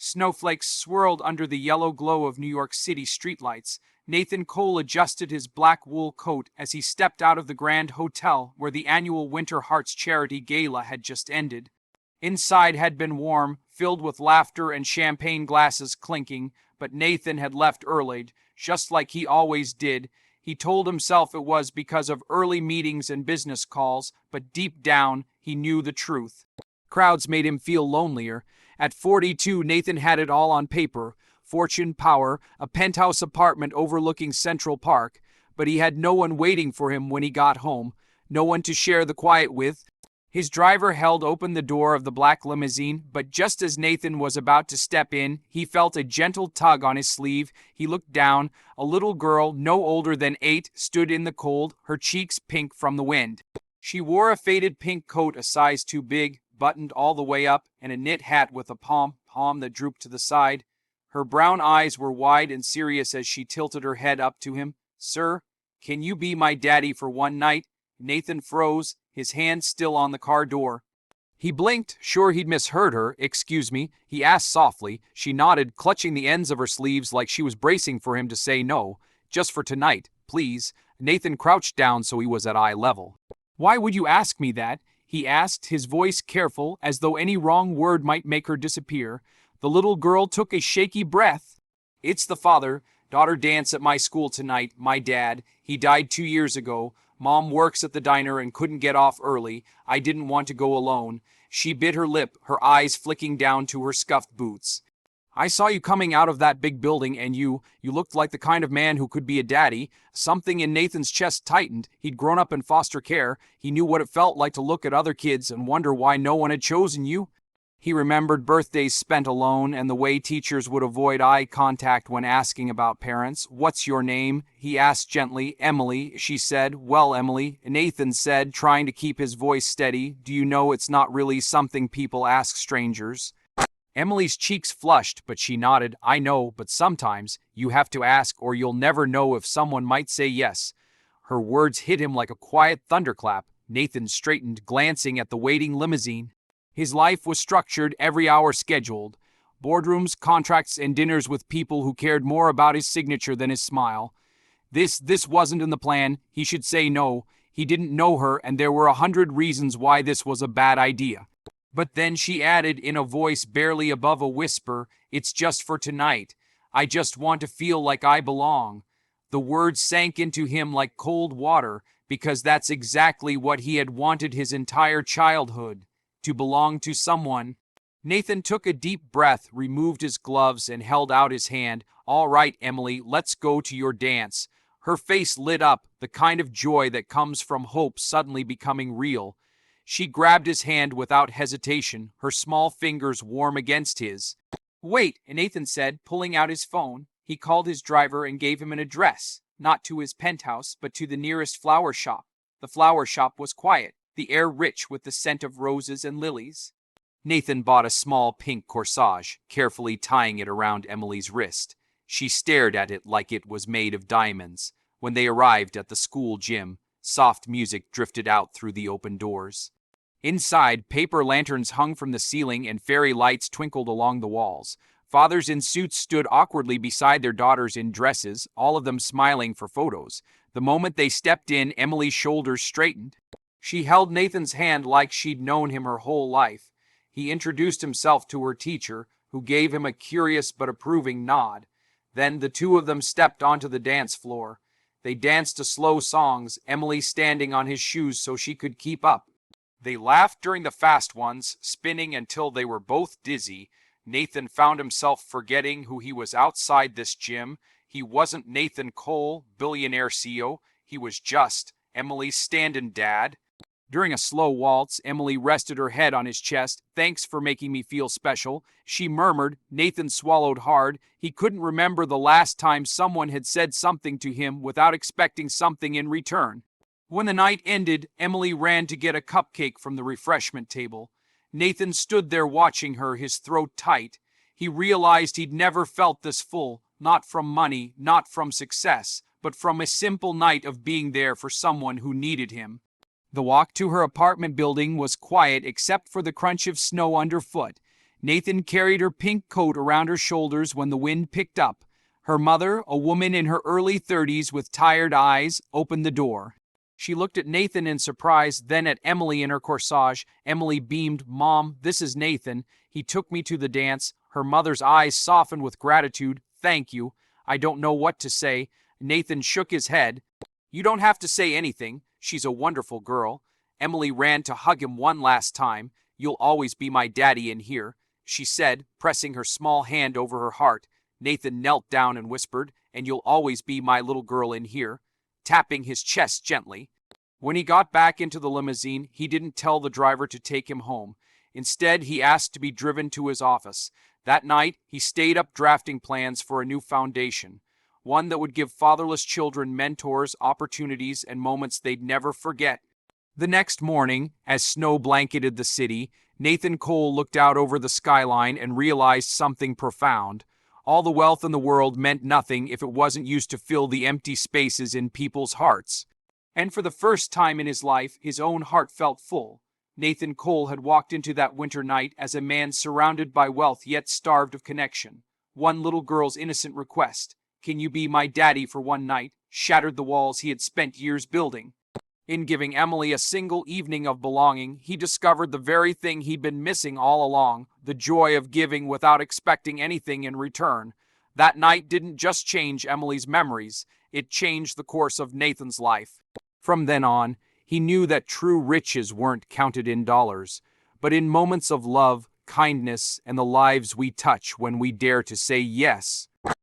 Snowflakes swirled under the yellow glow of New York City streetlights. Nathan Cole adjusted his black wool coat as he stepped out of the Grand Hotel where the annual Winter Hearts Charity Gala had just ended. Inside had been warm, filled with laughter and champagne glasses clinking, but Nathan had left early, just like he always did. He told himself it was because of early meetings and business calls, but deep down, he knew the truth. Crowds made him feel lonelier. At 42, Nathan had it all on paper: fortune, power, a penthouse apartment overlooking Central Park, but he had no one waiting for him when he got home, no one to share the quiet with. His driver held open the door of the black limousine, but just as Nathan was about to step in, he felt a gentle tug on his sleeve. He looked down. A little girl, no older than 8, stood in the cold, her cheeks pink from the wind. She wore a faded pink coat a size too big, buttoned all the way up, and a knit hat with a palm that drooped to the side. Her brown eyes were wide and serious as she tilted her head up to him. "Sir, can you be my daddy for one night?" Nathan froze, his hand still on the car door. He blinked, sure he'd misheard her. "Excuse me," he asked softly. She nodded, clutching the ends of her sleeves like she was bracing for him to say no. "Just for tonight, please." Nathan crouched down so he was at eye level. "Why would you ask me that?" he asked, his voice careful, as though any wrong word might make her disappear. The little girl took a shaky breath. "It's the father-daughter dance at my school tonight, my dad. He died 2 years ago. Mom works at the diner and couldn't get off early. I didn't want to go alone." She bit her lip, her eyes flicking down to her scuffed boots. "I saw you coming out of that big building, and you looked like the kind of man who could be a daddy." Something in Nathan's chest tightened. He'd grown up in foster care. He knew what it felt like to look at other kids and wonder why no one had chosen you. He remembered birthdays spent alone and the way teachers would avoid eye contact when asking about parents. "What's your name?" he asked gently. "Emily," she said. "Well, Emily," Nathan said, trying to keep his voice steady, "do you know it's not really something people ask strangers?" Emily's cheeks flushed, but she nodded. "I know, but sometimes you have to ask or you'll never know if someone might say yes." Her words hit him like a quiet thunderclap. Nathan straightened, glancing at the waiting limousine. His life was structured, every hour scheduled. Boardrooms, contracts, and dinners with people who cared more about his signature than his smile. This wasn't in the plan. He should say no. He didn't know her, and there were 100 reasons why this was a bad idea. But then she added in a voice barely above a whisper, "It's just for tonight. I just want to feel like I belong." The words sank into him like cold water, because that's exactly what he had wanted his entire childhood. To belong to someone. Nathan took a deep breath, removed his gloves, and held out his hand. "All right, Emily, let's go to your dance." Her face lit up, the kind of joy that comes from hope suddenly becoming real. She grabbed his hand without hesitation, her small fingers warm against his. "Wait," Nathan said, pulling out his phone. He called his driver and gave him an address, not to his penthouse, but to the nearest flower shop. The flower shop was quiet, the air rich with the scent of roses and lilies. Nathan bought a small pink corsage, carefully tying it around Emily's wrist. She stared at it like it was made of diamonds. When they arrived at the school gym, soft music drifted out through the open doors. Inside, paper lanterns hung from the ceiling and fairy lights twinkled along the walls. Fathers in suits stood awkwardly beside their daughters in dresses, all of them smiling for photos. The moment they stepped in, Emily's shoulders straightened. She held Nathan's hand like she'd known him her whole life. He introduced himself to her teacher, who gave him a curious but approving nod. Then the two of them stepped onto the dance floor. They danced to slow songs, Emily standing on his shoes so she could keep up. They laughed during the fast ones, spinning until they were both dizzy. Nathan found himself forgetting who he was outside this gym. He wasn't Nathan Cole, billionaire CEO. He was just Emily's stand-in dad. During a slow waltz, Emily rested her head on his chest. "Thanks for making me feel special," she murmured. Nathan swallowed hard. He couldn't remember the last time someone had said something to him without expecting something in return. When the night ended, Emily ran to get a cupcake from the refreshment table. Nathan stood there watching her, his throat tight. He realized he'd never felt this full, not from money, not from success, but from a simple night of being there for someone who needed him. The walk to her apartment building was quiet except for the crunch of snow underfoot. Nathan carried her pink coat around her shoulders when the wind picked up. Her mother, a woman in her early 30s with tired eyes, opened the door. She looked at Nathan in surprise, then at Emily in her corsage. Emily beamed, "Mom, this is Nathan. He took me to the dance." Her mother's eyes softened with gratitude. "Thank you. I don't know what to say." Nathan shook his head. "You don't have to say anything. She's a wonderful girl." Emily ran to hug him one last time. "You'll always be my daddy in here," she said, pressing her small hand over her heart. Nathan knelt down and whispered, "And you'll always be my little girl in here," tapping his chest gently. When he got back into the limousine, he didn't tell the driver to take him home. Instead, he asked to be driven to his office. That night, he stayed up drafting plans for a new foundation, one that would give fatherless children mentors, opportunities, and moments they'd never forget. The next morning, as snow blanketed the city, Nathan Cole looked out over the skyline and realized something profound. All the wealth in the world meant nothing if it wasn't used to fill the empty spaces in people's hearts. And for the first time in his life, his own heart felt full. Nathan Cole had walked into that winter night as a man surrounded by wealth yet starved of connection. One little girl's innocent request, "Can you be my daddy for one night?" shattered the walls he had spent years building. In giving Emily a single evening of belonging, he discovered the very thing he'd been missing all along, the joy of giving without expecting anything in return. That night didn't just change Emily's memories, it changed the course of Nathan's life. From then on, he knew that true riches weren't counted in dollars, but in moments of love, kindness, and the lives we touch when we dare to say yes.